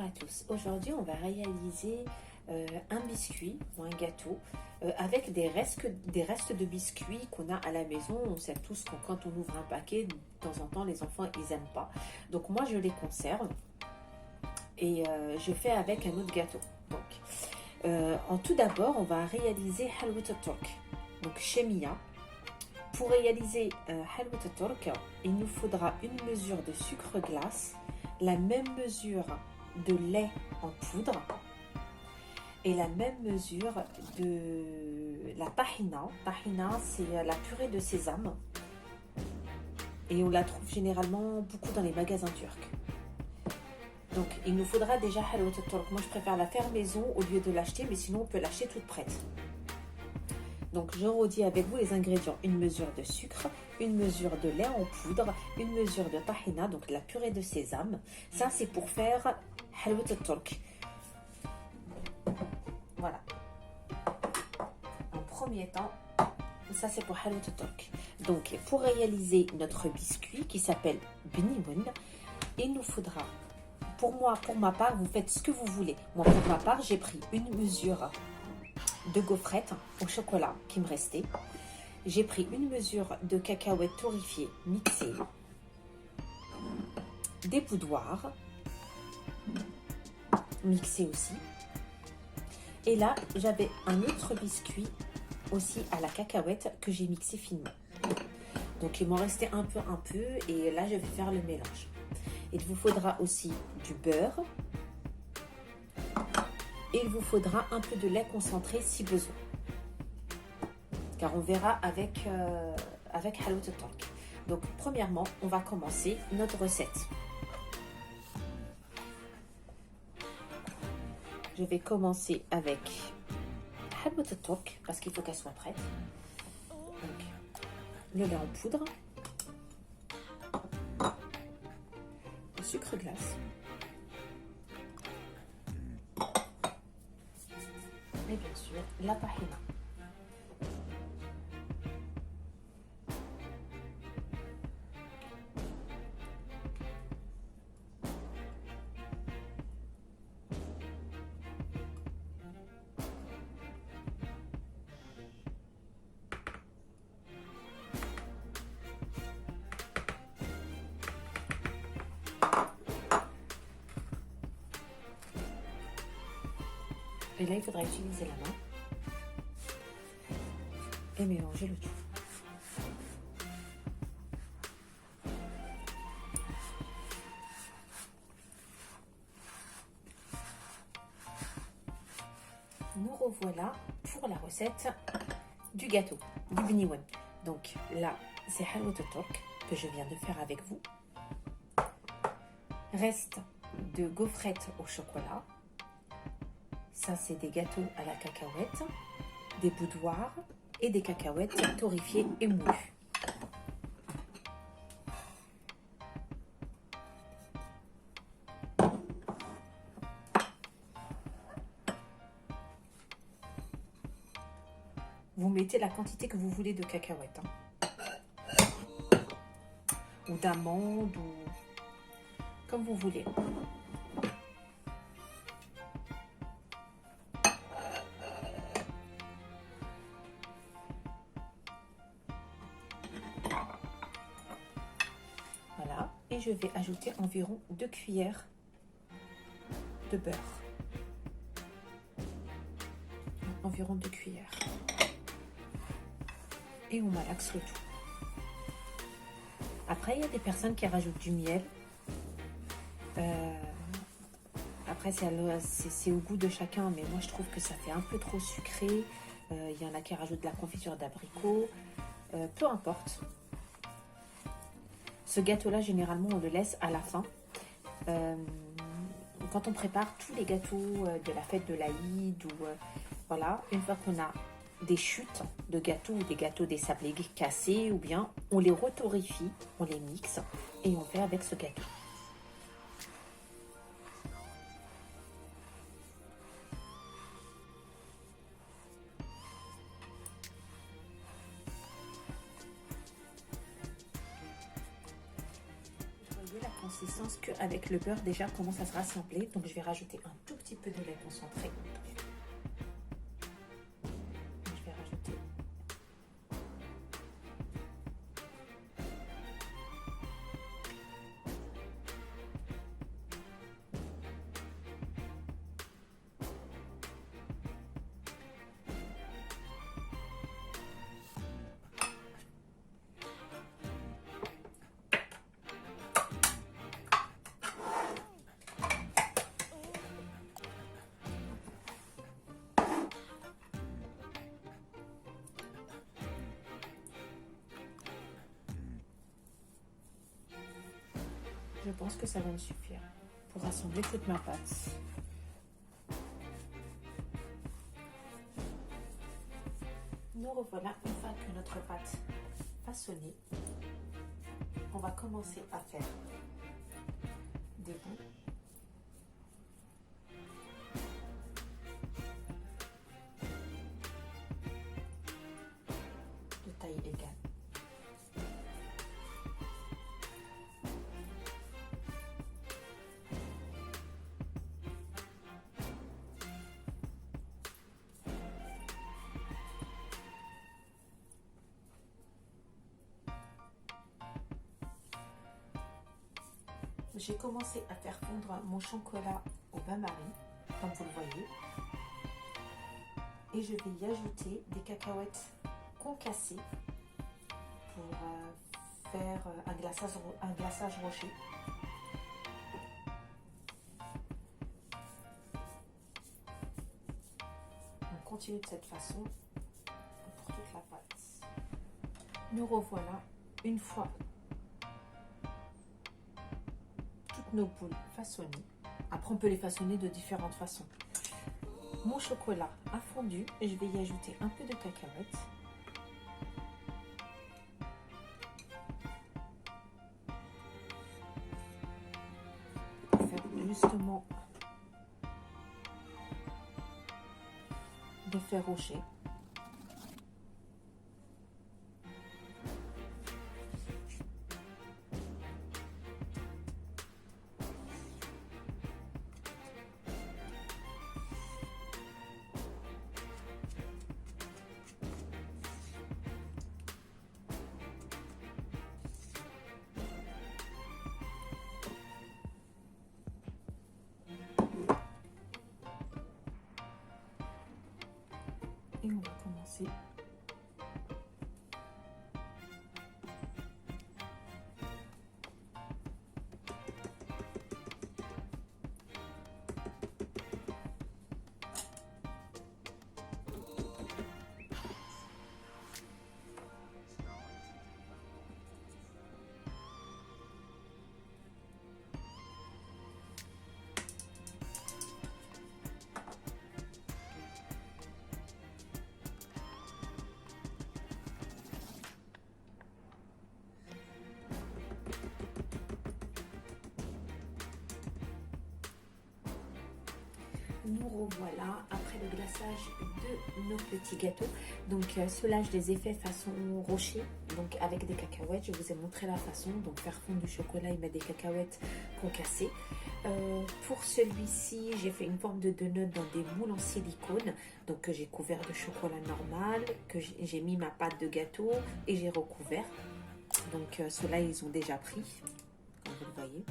à tous. Aujourd'hui, on va réaliser un biscuit ou un gâteau avec des restes de biscuits qu'on a à la maison. On sait tous que quand on ouvre un paquet, de temps en temps, les enfants, ils n'aiment pas. Donc moi, je les conserve et je fais avec un autre gâteau. Donc, en tout d'abord, on va réaliser Halwat al-Turk. Donc chez Mia. Pour réaliser Halwat al-Turk, il nous faudra une mesure de sucre glace, la même mesure de lait en poudre et la même mesure de la tahina. Tahina, c'est la purée de sésame et on la trouve généralement beaucoup dans les magasins turcs. Donc il nous faudra déjà Halwat al-Turk. Moi je préfère la faire maison au lieu de l'acheter, mais sinon on peut l'acheter toute prête. Donc je redis avec vous les ingrédients: une mesure de sucre, une mesure de lait en poudre, une mesure de tahina, donc de la purée de sésame. Ça c'est pour faire Halwat al-Turk. Voilà. En premier temps, ça c'est pour Halwat al-Turk. Donc pour réaliser notre biscuit qui s'appelle Bniwen, il nous faudra, pour ma part, vous faites ce que vous voulez. Moi pour ma part, j'ai pris une mesure de gaufrettes au chocolat qui me restait. J'ai pris une mesure de cacahuètes torréfiées mixées, des boudoirs mixés aussi. Et là, j'avais un autre biscuit aussi à la cacahuète que j'ai mixé finement. Donc, il m'en restait un peu. Et là, je vais faire le mélange. Il vous faudra aussi du beurre. Et il vous faudra un peu de lait concentré si besoin. Car on verra avec Halwat al-Turk. Donc, premièrement, on va commencer notre recette. Je vais commencer avec Halwat al-Turk parce qu'il faut qu'elle soit prête. Donc, le lait en poudre, le sucre glace, et bien sûr la tahina. Et là, il faudra utiliser la main et mélanger le tout. Nous revoilà pour la recette du gâteau, du Bniwen. Donc là, c'est Halwat al-Turk que je viens de faire avec vous. Reste de gaufrettes au chocolat. Ça, c'est des gâteaux à la cacahuète, des boudoirs et des cacahuètes torréfiées et moulues. Vous mettez la quantité que vous voulez de cacahuètes, ou d'amandes, ou comme vous voulez. Voilà, et je vais ajouter environ 2 cuillères de beurre. Environ 2 cuillères. Et on malaxe le tout. Après, il y a des personnes qui rajoutent du miel. Après, c'est au goût de chacun, mais moi je trouve que ça fait un peu trop sucré. Il y en a qui rajoutent de la confiture d'abricot. Peu importe. Ce gâteau-là, généralement, on le laisse à la fin. Quand on prépare tous les gâteaux de la fête de l'Aïd, ou voilà, une fois qu'on a des chutes de gâteaux ou des gâteaux des sablés cassés, ou bien on les retorréfie, on les mixe et on fait avec ce gâteau. Vous voyez la consistance qu'avec le beurre déjà commence à se rassembler. Donc je vais rajouter un tout petit peu de lait concentré. Je vais rajouter Je pense que ça va me suffire pour rassembler toute ma pâte. Nous revoilà une fois que notre pâte façonnée. On va commencer à faire des bouts. De taille égale. J'ai commencé à faire fondre mon chocolat au bain-marie, comme vous le voyez. Et je vais y ajouter des cacahuètes concassées pour faire un glaçage rocher. On continue de cette façon pour toute la pâte. Nous revoilà une fois nos boules façonnées. Après, on peut les façonner de différentes façons. Mon chocolat a fondu et je vais y ajouter un peu de cacahuètes. Pour faire justement l'effet rocher. Et on va commencer nous revoilà après le glaçage de nos petits gâteaux. Donc ceux-là, je les ai fait façon rocher, donc avec des cacahuètes. Je vous ai montré la façon, donc faire fondre du chocolat et mettre des cacahuètes concassées. Pour celui-ci, j'ai fait une forme de donut dans des moules en silicone, donc que j'ai couvert de chocolat normal, que j'ai mis ma pâte de gâteau et j'ai recouvert. Donc ceux-là, ils ont déjà pris, comme vous le voyez.